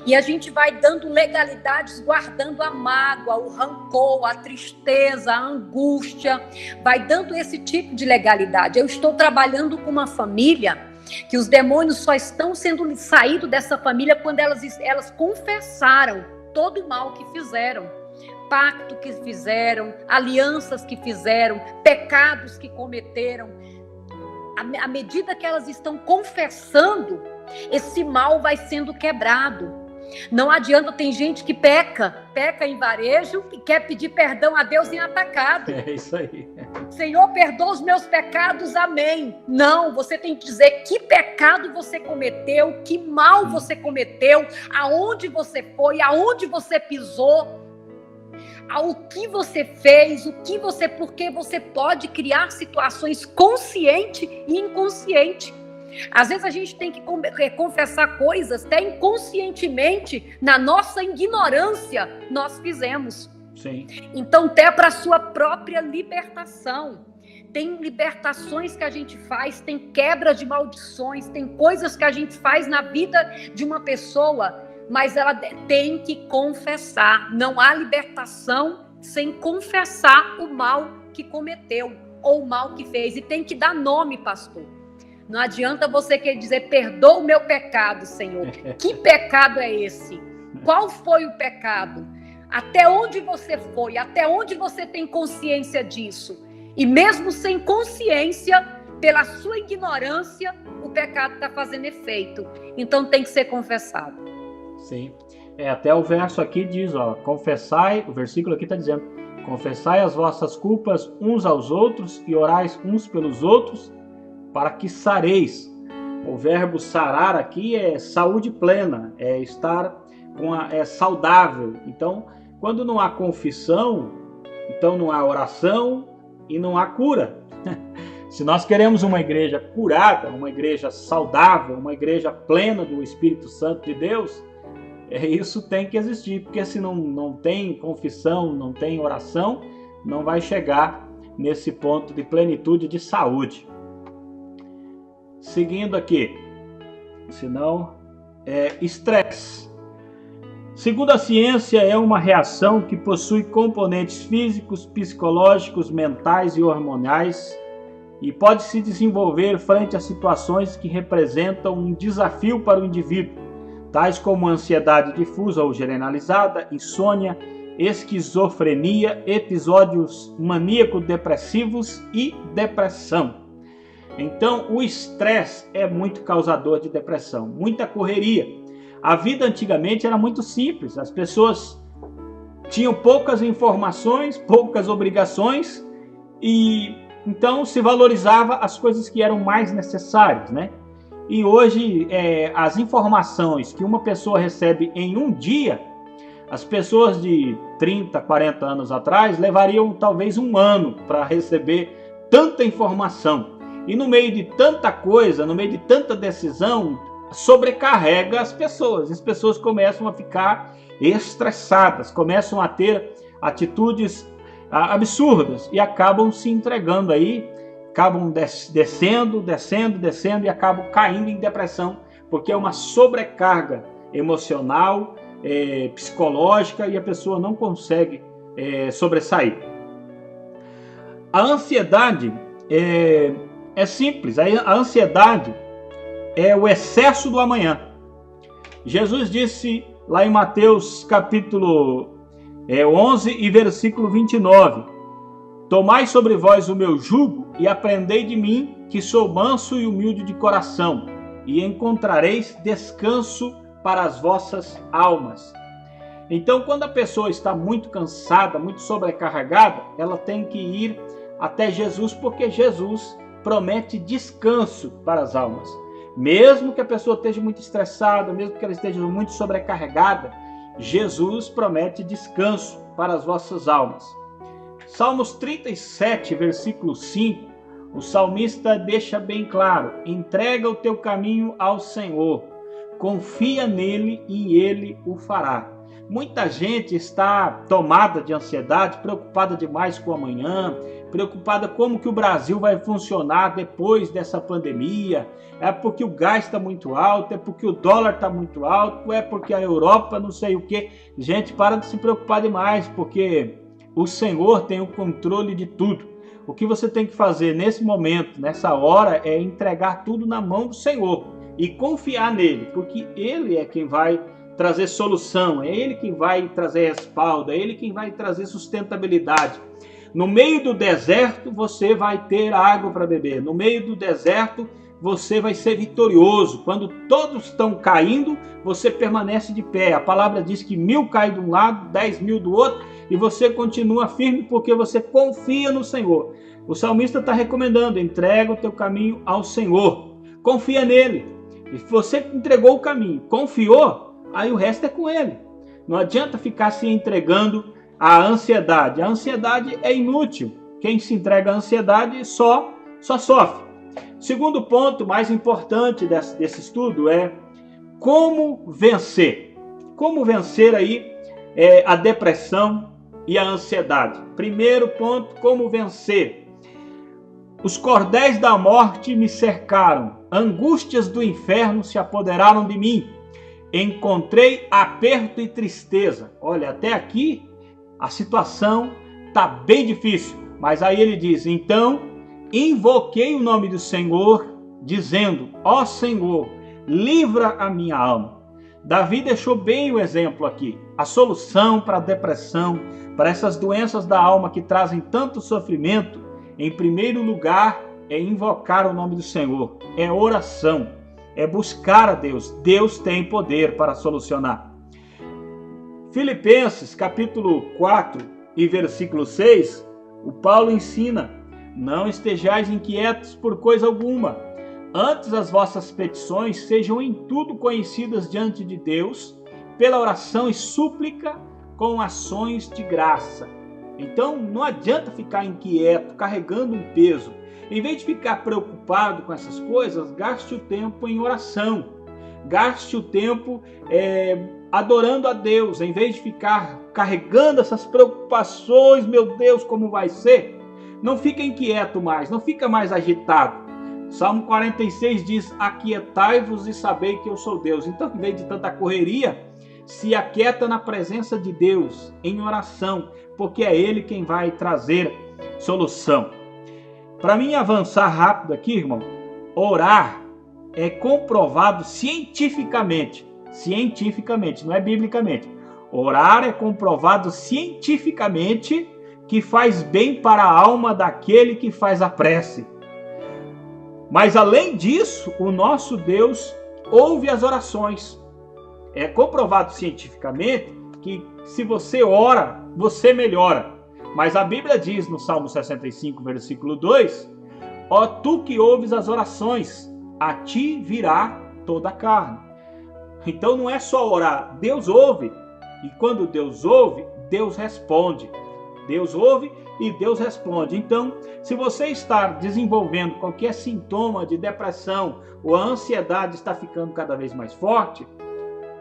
E a gente vai dando legalidades, guardando a mágoa, o rancor, a tristeza, a angústia, vai dando esse tipo de legalidade. Eu estou trabalhando com uma família que os demônios só estão sendo saídos dessa família quando elas confessaram todo o mal que fizeram, pacto que fizeram, alianças que fizeram, pecados que cometeram. À medida que elas estão confessando, esse mal vai sendo quebrado. Não adianta, tem gente que peca em varejo e quer pedir perdão a Deus em atacado. É isso aí. Senhor, perdoa os meus pecados, amém. Não, você tem que dizer que pecado você cometeu, que mal você cometeu, aonde você foi, aonde você pisou, ao que você fez, porque você pode criar situações consciente e inconsciente. Às vezes a gente tem que confessar coisas até inconscientemente, na nossa ignorância, nós fizemos. Sim. Então, até para a sua própria libertação. Tem libertações que a gente faz, tem quebra de maldições, tem coisas que a gente faz na vida de uma pessoa, mas ela tem que confessar. Não há libertação sem confessar o mal que cometeu ou o mal que fez. E tem que dar nome, pastor. Não adianta você querer dizer, perdoa o meu pecado, Senhor. Que pecado é esse? Qual foi o pecado? Até onde você foi? Até onde você tem consciência disso? E mesmo sem consciência, pela sua ignorância, o pecado está fazendo efeito. Então tem que ser confessado. Sim. Até o verso aqui diz, confessai, o versículo aqui está dizendo, confessai as vossas culpas uns aos outros e orais uns pelos outros, para que sareis. O verbo sarar aqui é saúde plena, é estar saudável. Então, quando não há confissão, então não há oração e não há cura. Se nós queremos uma igreja curada, uma igreja saudável, uma igreja plena do Espírito Santo de Deus, isso tem que existir, porque se não tem confissão, não tem oração, não vai chegar nesse ponto de plenitude de saúde. Seguindo aqui, senão estresse. Segundo a ciência, é uma reação que possui componentes físicos, psicológicos, mentais e hormonais e pode se desenvolver frente a situações que representam um desafio para o indivíduo, tais como ansiedade difusa ou generalizada, insônia, esquizofrenia, episódios maníaco-depressivos e depressão. Então, o estresse é muito causador de depressão, muita correria. A vida antigamente era muito simples, as pessoas tinham poucas informações, poucas obrigações e então se valorizava as coisas que eram mais necessárias, né? E hoje, as informações que uma pessoa recebe em um dia, as pessoas de 30, 40 anos atrás levariam talvez um ano para receber tanta informação. E no meio de tanta coisa, no meio de tanta decisão, sobrecarrega as pessoas. As pessoas começam a ficar estressadas, começam a ter atitudes absurdas e acabam se entregando aí, acabam descendo e acabam caindo em depressão, porque é uma sobrecarga emocional, psicológica e a pessoa não consegue sobressair. A ansiedade é simples, a ansiedade é o excesso do amanhã. Jesus disse lá em Mateus capítulo 11 e versículo 29, tomai sobre vós o meu jugo e aprendei de mim, que sou manso e humilde de coração, e encontrareis descanso para as vossas almas. Então, quando a pessoa está muito cansada, muito sobrecarregada, ela tem que ir até Jesus, porque Jesus promete descanso para as almas. Mesmo que a pessoa esteja muito estressada, mesmo que ela esteja muito sobrecarregada, Jesus promete descanso para as vossas almas. Salmos 37, versículo 5, o salmista deixa bem claro: entrega o teu caminho ao Senhor, confia nele e ele o fará. Muita gente está tomada de ansiedade, preocupada demais com o amanhã, preocupada como que o Brasil vai funcionar depois dessa pandemia. É porque o gás está muito alto, é porque o dólar está muito alto, é porque a Europa não sei o quê. Gente, para de se preocupar demais, porque o Senhor tem o controle de tudo. O que você tem que fazer nesse momento, nessa hora, é entregar tudo na mão do Senhor e confiar nele, porque ele é quem vai trazer solução, é ele quem vai trazer respaldo, é ele quem vai trazer sustentabilidade. No meio do deserto, você vai ter água para beber. No meio do deserto, você vai ser vitorioso. Quando todos estão caindo, você permanece de pé. A palavra diz que 1000 caem de um lado, 10.000 do outro, e você continua firme porque você confia no Senhor. O salmista está recomendando: entrega o teu caminho ao Senhor. Confia nele. E se você entregou o caminho, confiou, aí o resto é com ele. Não adianta ficar se entregando à ansiedade. A ansiedade é inútil. Quem se entrega à ansiedade só sofre. Segundo ponto mais importante desse estudo é como vencer. Como vencer aí a depressão e a ansiedade. Primeiro ponto, como vencer. Os cordéis da morte me cercaram, angústias do inferno se apoderaram de mim. Encontrei aperto e tristeza. Olha, até aqui a situação está bem difícil. Mas aí ele diz: então invoquei o nome do Senhor, dizendo: ó Senhor, livra a minha alma. Davi deixou bem o exemplo aqui. A solução para a depressão, para essas doenças da alma que trazem tanto sofrimento, em primeiro lugar, é invocar o nome do Senhor. É oração. É buscar a Deus. Deus tem poder para solucionar. Filipenses, capítulo 4 e versículo 6, o Paulo ensina: não estejais inquietos por coisa alguma. Antes as vossas petições sejam em tudo conhecidas diante de Deus, pela oração e súplica com ações de graça. Então não adianta ficar inquieto, carregando um peso. Em vez de ficar preocupado com essas coisas, gaste o tempo em oração. Gaste o tempo adorando a Deus. Em vez de ficar carregando essas preocupações, meu Deus, como vai ser? Não fica inquieto mais, não fica mais agitado. Salmo 46 diz: aquietai-vos e sabei que eu sou Deus. Então, em vez de tanta correria, se aquieta na presença de Deus, em oração, porque é Ele quem vai trazer solução. Para mim avançar rápido aqui, irmão, orar é comprovado cientificamente, não é biblicamente. Orar é comprovado cientificamente que faz bem para a alma daquele que faz a prece. Mas além disso, o nosso Deus ouve as orações. É comprovado cientificamente que se você ora, você melhora. Mas a Bíblia diz no Salmo 65, versículo 2, ó tu que ouves as orações, a ti virá toda a carne. Então não é só orar, Deus ouve. E quando Deus ouve, Deus responde. Deus ouve e Deus responde. Então, se você está desenvolvendo qualquer sintoma de depressão ou a ansiedade está ficando cada vez mais forte,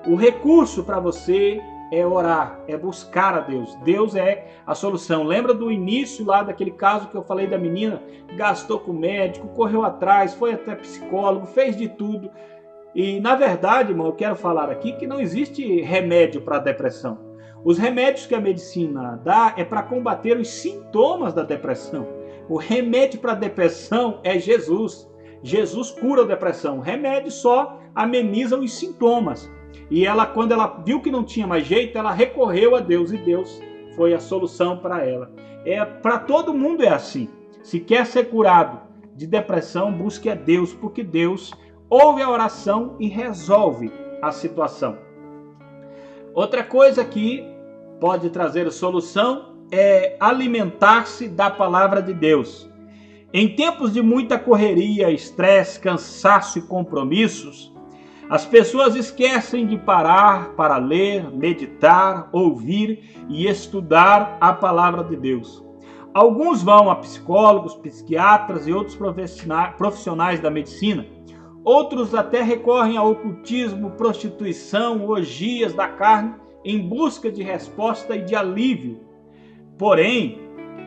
o recurso para você é orar, é buscar a Deus. Deus é a solução. Lembra do início lá daquele caso que eu falei da menina? Gastou com o médico, correu atrás, foi até psicólogo, fez de tudo. E na verdade, irmão, eu quero falar aqui que não existe remédio para a depressão. Os remédios que a medicina dá é para combater os sintomas da depressão. O remédio para a depressão é Jesus. Jesus cura a depressão. O remédio só ameniza os sintomas. E ela, quando ela viu que não tinha mais jeito, ela recorreu a Deus e Deus foi a solução para ela. Para todo mundo é assim. Se quer ser curado de depressão, busque a Deus, porque Deus ouve a oração e resolve a situação. Outra coisa que pode trazer solução é alimentar-se da palavra de Deus. Em tempos de muita correria, estresse, cansaço e compromissos, as pessoas esquecem de parar para ler, meditar, ouvir e estudar a palavra de Deus. Alguns vão a psicólogos, psiquiatras e outros profissionais da medicina. Outros até recorrem ao ocultismo, prostituição, orgias da carne em busca de resposta e de alívio. Porém,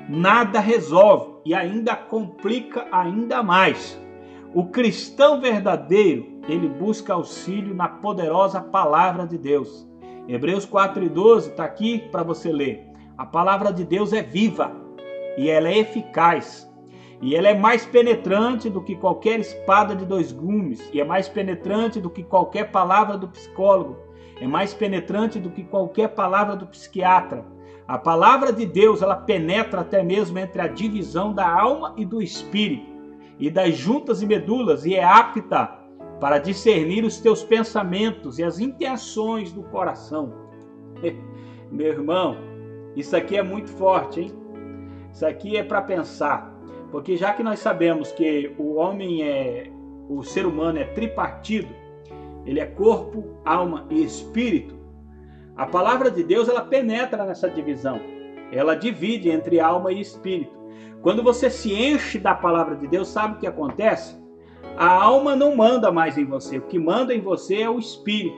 nada resolve e ainda complica ainda mais. O cristão verdadeiro, ele busca auxílio na poderosa palavra de Deus. Hebreus 4:12 está aqui para você ler. A palavra de Deus é viva e ela é eficaz. E ela é mais penetrante do que qualquer espada de 2 gumes. E é mais penetrante do que qualquer palavra do psicólogo. É mais penetrante do que qualquer palavra do psiquiatra. A palavra de Deus, ela penetra até mesmo entre a divisão da alma e do espírito, e das juntas e medulas, e é apta para discernir os teus pensamentos e as intenções do coração. Meu irmão, isso aqui é muito forte, hein? Isso aqui é para pensar. Porque já que nós sabemos que o ser humano é tripartido, ele é corpo, alma e espírito, a palavra de Deus, ela penetra nessa divisão. Ela divide entre alma e espírito. Quando você se enche da palavra de Deus, sabe o que acontece? A alma não manda mais em você. O que manda em você é o espírito.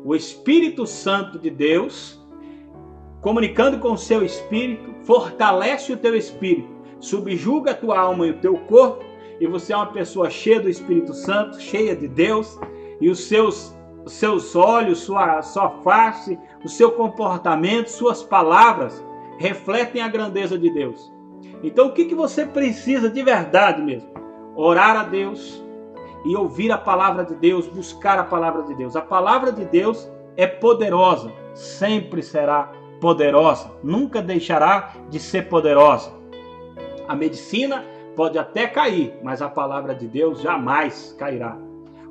O Espírito Santo de Deus, comunicando com o seu espírito, fortalece o teu espírito, subjuga a tua alma e o teu corpo, e você é uma pessoa cheia do Espírito Santo, cheia de Deus, e os seus olhos, sua face, o seu comportamento, suas palavras refletem a grandeza de Deus. Então o que você precisa de verdade mesmo? Orar a Deus e ouvir a palavra de Deus, buscar a palavra de Deus. A palavra de Deus é poderosa, sempre será poderosa, nunca deixará de ser poderosa. A medicina pode até cair, mas a palavra de Deus jamais cairá.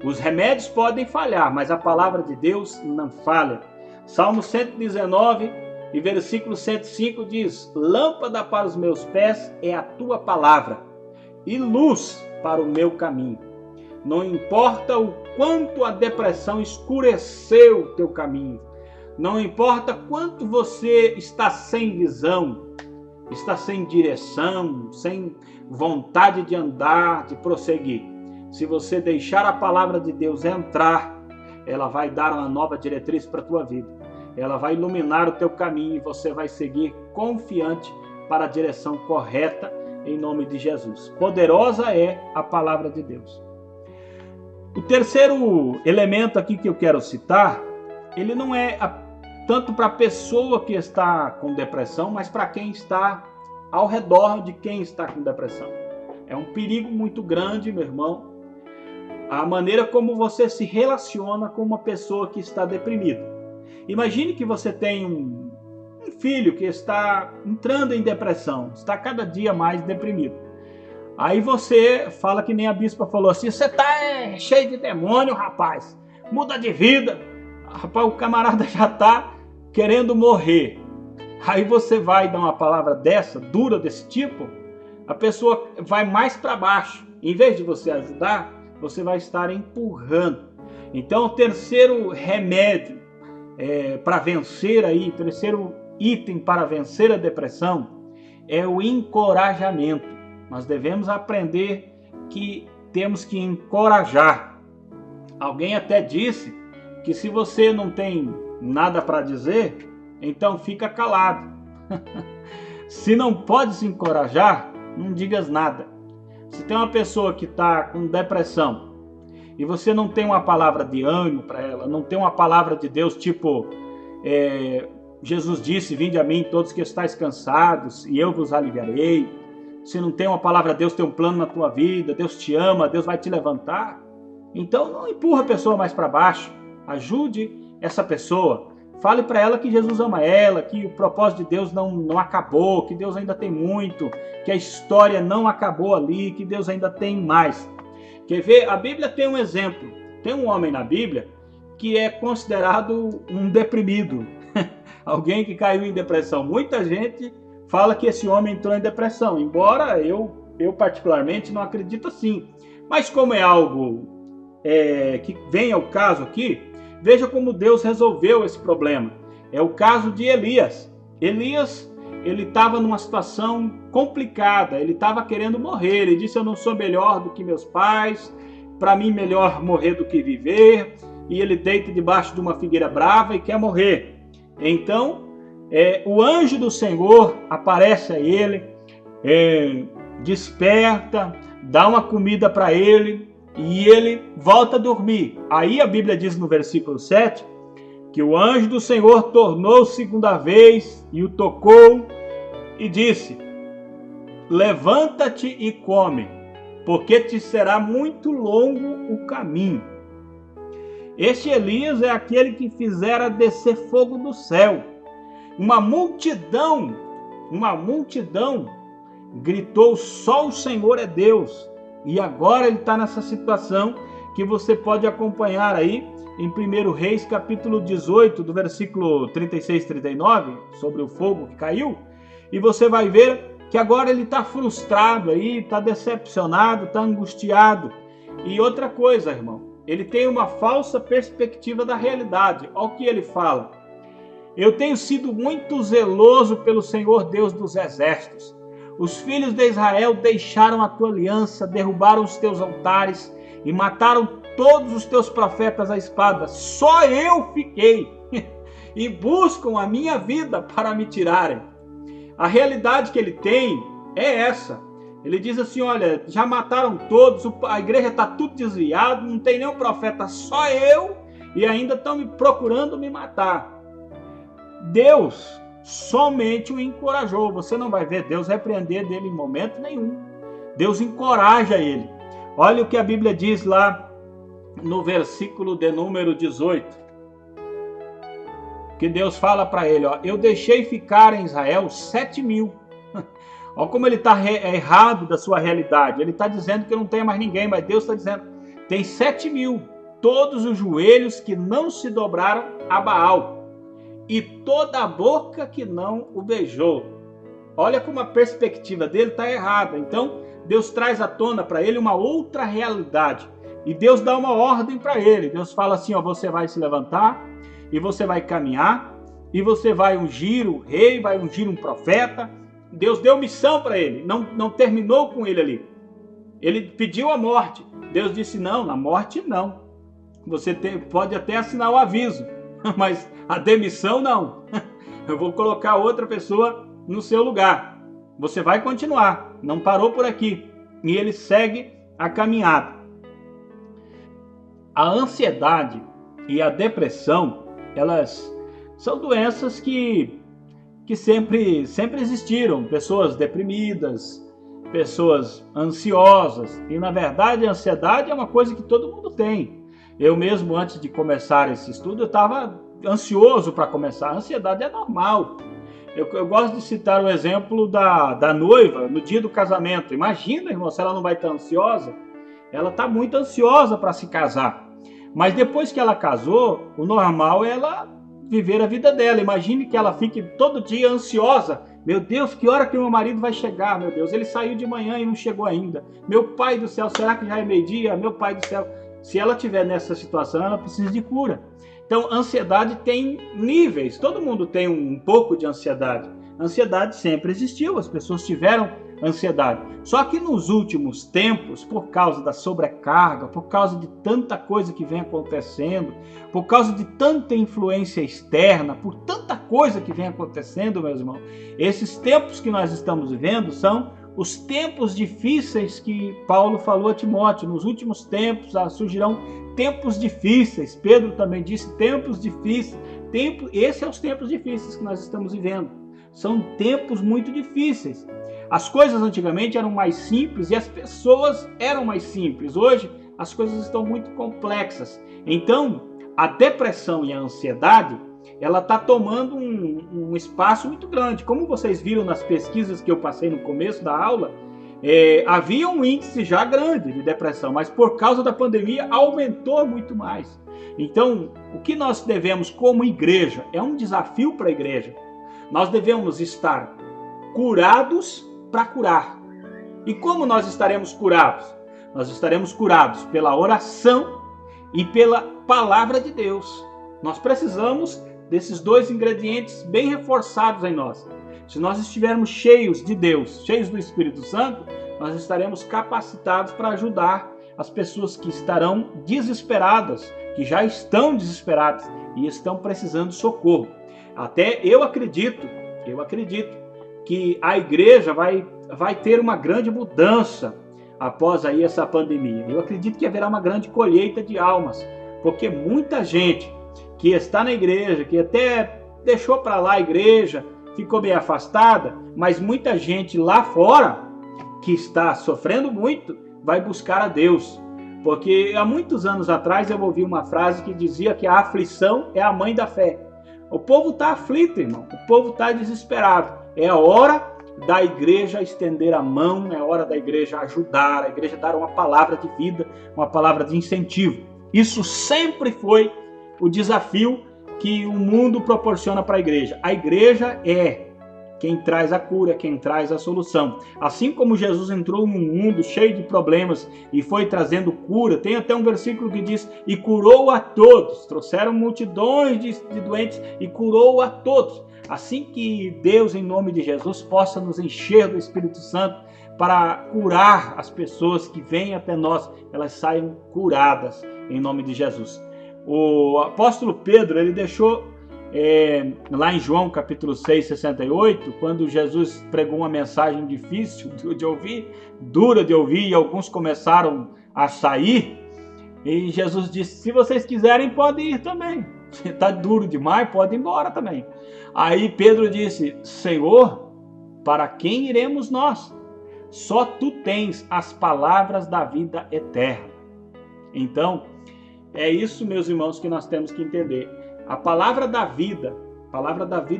Os remédios podem falhar, mas a palavra de Deus não falha. Salmo 119 e versículo 105 diz: lâmpada para os meus pés é a tua palavra e luz para o meu caminho. Não importa o quanto a depressão escureceu o teu caminho, não importa quanto você está sem visão, está sem direção, sem vontade de andar, de prosseguir. Se você deixar a palavra de Deus entrar, ela vai dar uma nova diretriz para a tua vida. Ela vai iluminar o teu caminho e você vai seguir confiante para a direção correta em nome de Jesus. Poderosa é a palavra de Deus. O terceiro elemento aqui que eu quero citar, ele não é tanto para a pessoa que está com depressão, mas para quem está ao redor de quem está com depressão. É um perigo muito grande, meu irmão, a maneira como você se relaciona com uma pessoa que está deprimida. Imagine que você tem um filho que está entrando em depressão, está cada dia mais deprimido. Aí você fala que nem a bispa falou assim: você está cheio de demônio, rapaz, muda de vida. Rapaz, o camarada já está querendo morrer. Aí você vai dar uma palavra dessa, dura desse tipo, a pessoa vai mais para baixo. Em vez de você ajudar, você vai estar empurrando. Então, o terceiro remédio para vencer aí, terceiro item para vencer a depressão é o encorajamento. Nós devemos aprender que temos que encorajar. Alguém até disse que se você não tem nada para dizer, então fica calado. Se não pode se encorajar, não digas nada. Se tem uma pessoa que está com depressão e você não tem uma palavra de ânimo para ela, não tem uma palavra de Deus, tipo, Jesus disse: vinde a mim todos que estáis cansados e eu vos aliviarei. Se não tem uma palavra de Deus, tem um plano na tua vida, Deus te ama, Deus vai te levantar. Então não empurra a pessoa mais para baixo. Ajude essa pessoa. Fale para ela que Jesus ama ela, que o propósito de Deus não acabou, que Deus ainda tem muito, que a história não acabou ali, que Deus ainda tem mais. Quer ver? A Bíblia tem um exemplo. Tem um homem na Bíblia que é considerado um deprimido. Alguém que caiu em depressão. Muita gente fala que esse homem entrou em depressão, embora eu Eu particularmente não acredito assim. Mas como é algo que vem ao caso aqui, veja como Deus resolveu esse problema. É o caso de Elias. Elias, ele estava numa situação complicada, ele estava querendo morrer. Ele disse: eu não sou melhor do que meus pais, para mim melhor morrer do que viver. E ele deita debaixo de uma figueira brava e quer morrer. Então, o anjo do Senhor aparece a ele, desperta, dá uma comida para ele e ele volta a dormir. Aí a Bíblia diz no versículo 7 que o anjo do Senhor tornou segunda vez e o tocou e disse: levanta-te e come, porque te será muito longo o caminho. Este Elias é aquele que fizera descer fogo do céu. Uma multidão gritou: só o Senhor é Deus. E agora ele está nessa situação que você pode acompanhar aí em 1 Reis, capítulo 18, do versículo 36 e 39, sobre o fogo que caiu. E você vai ver que agora ele está frustrado aí, está decepcionado, está angustiado. E outra coisa, irmão, ele tem uma falsa perspectiva da realidade. Olha o que ele fala: eu tenho sido muito zeloso pelo Senhor Deus dos exércitos. Os filhos de Israel deixaram a tua aliança, derrubaram os teus altares e mataram todos os teus profetas à espada. Só eu fiquei e buscam a minha vida para me tirarem. A realidade que ele tem é essa. Ele diz assim: olha, já mataram todos, a igreja está tudo desviado, não tem nenhum profeta, só eu, e ainda estão me procurando me matar. Deus somente o encorajou. Você não vai ver Deus repreender dele em momento nenhum. Deus encoraja ele. Olha o que a Bíblia diz lá no versículo de número 18. Que Deus fala para ele: ó, eu deixei ficar em Israel 7.000. Olha como ele está errado da sua realidade. Ele está dizendo que não tem mais ninguém, mas Deus está dizendo: tem 7.000. Todos os joelhos que não se dobraram a Baal, e toda a boca que não o beijou. Olha como a perspectiva dele está errada. Então, Deus traz à tona para ele uma outra realidade. E Deus dá uma ordem para ele. Deus fala assim: ó, você vai se levantar, e você vai caminhar, e você vai ungir o rei, vai ungir um profeta. Deus deu missão para ele, não terminou com ele ali. Ele pediu a morte. Deus disse: não, na morte não. Você pode até assinar o aviso, mas a demissão não. Eu vou colocar outra pessoa no seu lugar. Você vai continuar, não parou por aqui. E ele segue a caminhada. A ansiedade e a depressão, elas são doenças que sempre existiram. Pessoas deprimidas, pessoas ansiosas. E na verdade a ansiedade é uma coisa que todo mundo tem. Eu mesmo, antes de começar esse estudo, eu estava ansioso para começar. A ansiedade é normal. Eu gosto de citar o exemplo da noiva no dia do casamento. Imagina, irmão, se ela não vai estar ansiosa. Ela está muito ansiosa para se casar. Mas depois que ela casou, o normal é ela viver a vida dela. Imagine que ela fique todo dia ansiosa. Meu Deus, que hora que meu marido vai chegar? Meu Deus, ele saiu de manhã e não chegou ainda. Meu pai do céu, será que já é meio-dia? Meu pai do céu. Se ela estiver nessa situação, ela precisa de cura. Então, ansiedade tem níveis. Todo mundo tem um pouco de ansiedade. A ansiedade sempre existiu, as pessoas tiveram ansiedade. Só que nos últimos tempos, por causa da sobrecarga, por causa de tanta coisa que vem acontecendo, por causa de tanta influência externa, por tanta coisa que vem acontecendo, meus irmãos, esses tempos que nós estamos vivendo são os tempos difíceis que Paulo falou a Timóteo. Nos últimos tempos surgirão tempos difíceis. Pedro também disse tempos difíceis. Esses são os tempos difíceis que nós estamos vivendo. São tempos muito difíceis. As coisas antigamente eram mais simples e as pessoas eram mais simples. Hoje as coisas estão muito complexas. Então, a depressão e a ansiedade, ela está tomando um espaço muito grande. Como vocês viram nas pesquisas que eu passei no começo da aula, havia um índice já grande de depressão, mas por causa da pandemia aumentou muito mais. Então, o que nós devemos como igreja, é um desafio para a igreja. Nós devemos estar curados para curar. E como nós estaremos curados? Nós estaremos curados pela oração e pela palavra de Deus. Nós precisamos desses dois ingredientes bem reforçados em nós. Se nós estivermos cheios de Deus, cheios do Espírito Santo, nós estaremos capacitados para ajudar as pessoas que estarão desesperadas, que já estão desesperadas e estão precisando de socorro. Até eu acredito que a igreja vai ter uma grande mudança após aí essa pandemia. Eu acredito que haverá uma grande colheita de almas, porque muita gente que está na igreja, que até deixou para lá a igreja, ficou bem afastada, mas muita gente lá fora, que está sofrendo muito, vai buscar a Deus. Porque há muitos anos atrás eu ouvi uma frase que dizia que a aflição é a mãe da fé. O povo está aflito, irmão. O povo está desesperado. É a hora da igreja estender a mão, é a hora da igreja ajudar, a igreja dar uma palavra de vida, uma palavra de incentivo. Isso sempre foi o desafio que o mundo proporciona para a igreja. A igreja é quem traz a cura, quem traz a solução. Assim como Jesus entrou num mundo cheio de problemas e foi trazendo cura, tem até um versículo que diz, e curou a todos. Trouxeram multidões de doentes e curou a todos. Assim que Deus, em nome de Jesus, possa nos encher do Espírito Santo para curar as pessoas que vêm até nós, elas saiam curadas em nome de Jesus. O apóstolo Pedro, ele deixou lá em João capítulo 6, 68, quando Jesus pregou uma mensagem difícil de ouvir, dura de ouvir, e alguns começaram a sair, e Jesus disse, se vocês quiserem, podem ir também. Se está duro demais, pode ir embora também. Aí Pedro disse, Senhor, para quem iremos nós? Só tu tens as palavras da vida eterna. Então, é isso, meus irmãos, que nós temos que entender. A palavra da vida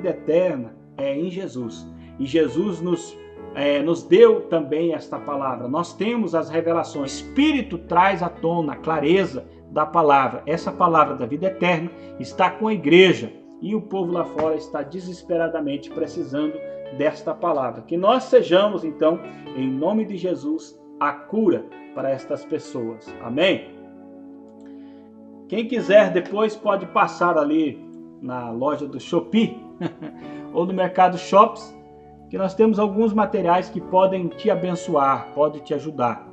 eterna é em Jesus. E Jesus nos deu também esta palavra. Nós temos as revelações. O Espírito traz à tona a clareza da palavra. Essa palavra da vida eterna está com a igreja. E o povo lá fora está desesperadamente precisando desta palavra. Que nós sejamos, então, em nome de Jesus, a cura para estas pessoas. Amém? Quem quiser depois pode passar ali na loja do Shopee ou no Mercado Shops, que nós temos alguns materiais que podem te abençoar, podem te ajudar.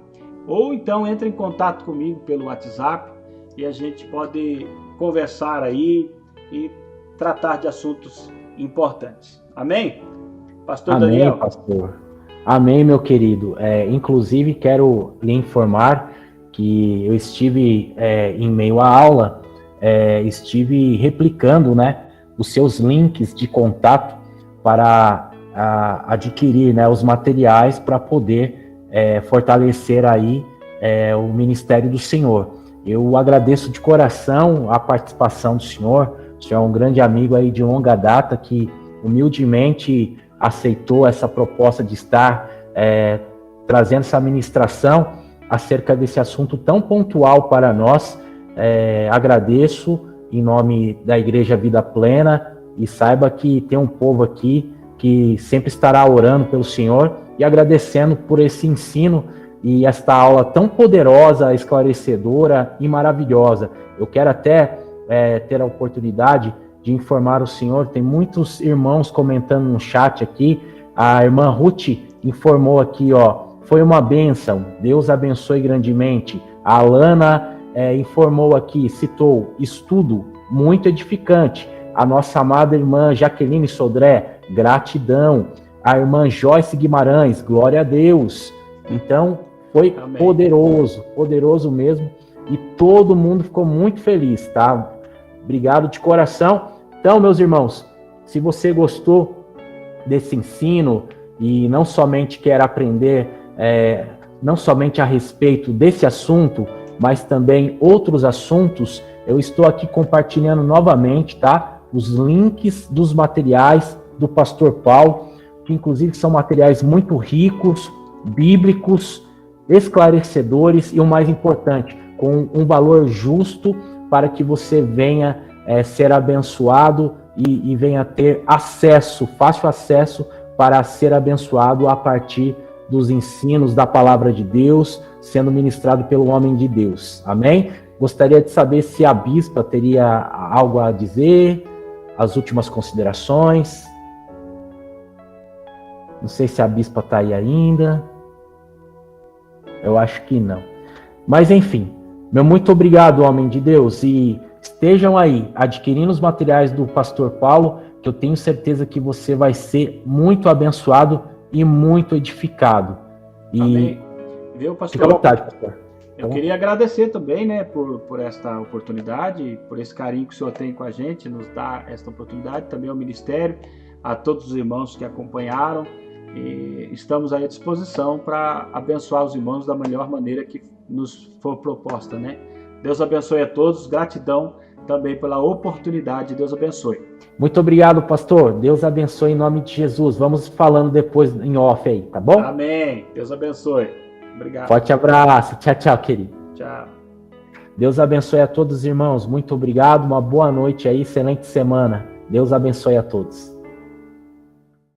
Ou então entre em contato comigo pelo WhatsApp e a gente pode conversar aí e tratar de assuntos importantes. Amém? Pastor Amém, Daniel. pastor. Amém, meu querido. Inclusive, quero lhe informar que eu estive em meio à aula, estive replicando, né, os seus links de contato para adquirir, né, os materiais para poder fortalecer aí o ministério do Senhor. Eu agradeço de coração a participação do senhor. O senhor é um grande amigo aí de longa data que humildemente aceitou essa proposta de estar trazendo essa ministração acerca desse assunto tão pontual para nós. Agradeço em nome da Igreja Vida Plena e saiba que tem um povo aqui que sempre estará orando pelo Senhor e agradecendo por esse ensino e esta aula tão poderosa, esclarecedora e maravilhosa. Eu quero até ter a oportunidade de informar o senhor, tem muitos irmãos comentando no chat aqui, a irmã Ruth informou aqui, foi uma bênção, Deus abençoe grandemente. A Alana informou aqui, citou, estudo muito edificante. A nossa amada irmã Jaqueline Sodré, gratidão. A irmã Joyce Guimarães, glória a Deus. Então, foi Amém. Poderoso mesmo. E todo mundo ficou muito feliz, tá? Obrigado de coração. Então, meus irmãos, se você gostou desse ensino e não somente quer aprender, não somente a respeito desse assunto, mas também outros assuntos, eu estou aqui compartilhando novamente, tá? Os links dos materiais do Pastor Paulo, que inclusive são materiais muito ricos, bíblicos, esclarecedores e o mais importante, com um valor justo para que você venha ser abençoado e venha ter acesso, fácil acesso para ser abençoado a partir dos ensinos da palavra de Deus sendo ministrado pelo homem de Deus. Amém? Gostaria de saber se a bispa teria algo a dizer, as últimas considerações. Não sei se a bispa está aí ainda. Eu acho que não. Mas enfim, meu muito obrigado, homem de Deus, e estejam aí adquirindo os materiais do pastor Paulo, que eu tenho certeza que você vai ser muito abençoado e muito edificado. E Amém. Viu, pastor? Fica à vontade, pastor. Eu queria agradecer também, né, por esta oportunidade, por esse carinho que o senhor tem com a gente, nos dá esta oportunidade, também ao ministério, a todos os irmãos que acompanharam, e estamos aí à disposição para abençoar os irmãos da melhor maneira que nos for proposta, né? Deus abençoe a todos, gratidão também pela oportunidade, Deus abençoe. Muito obrigado, pastor. Deus abençoe em nome de Jesus. Vamos falando depois em off aí, tá bom? Amém. Deus abençoe. Obrigado. Forte abraço. Tchau, tchau, querido. Tchau. Deus abençoe a todos, irmãos. Muito obrigado. Uma boa noite aí, excelente semana. Deus abençoe a todos.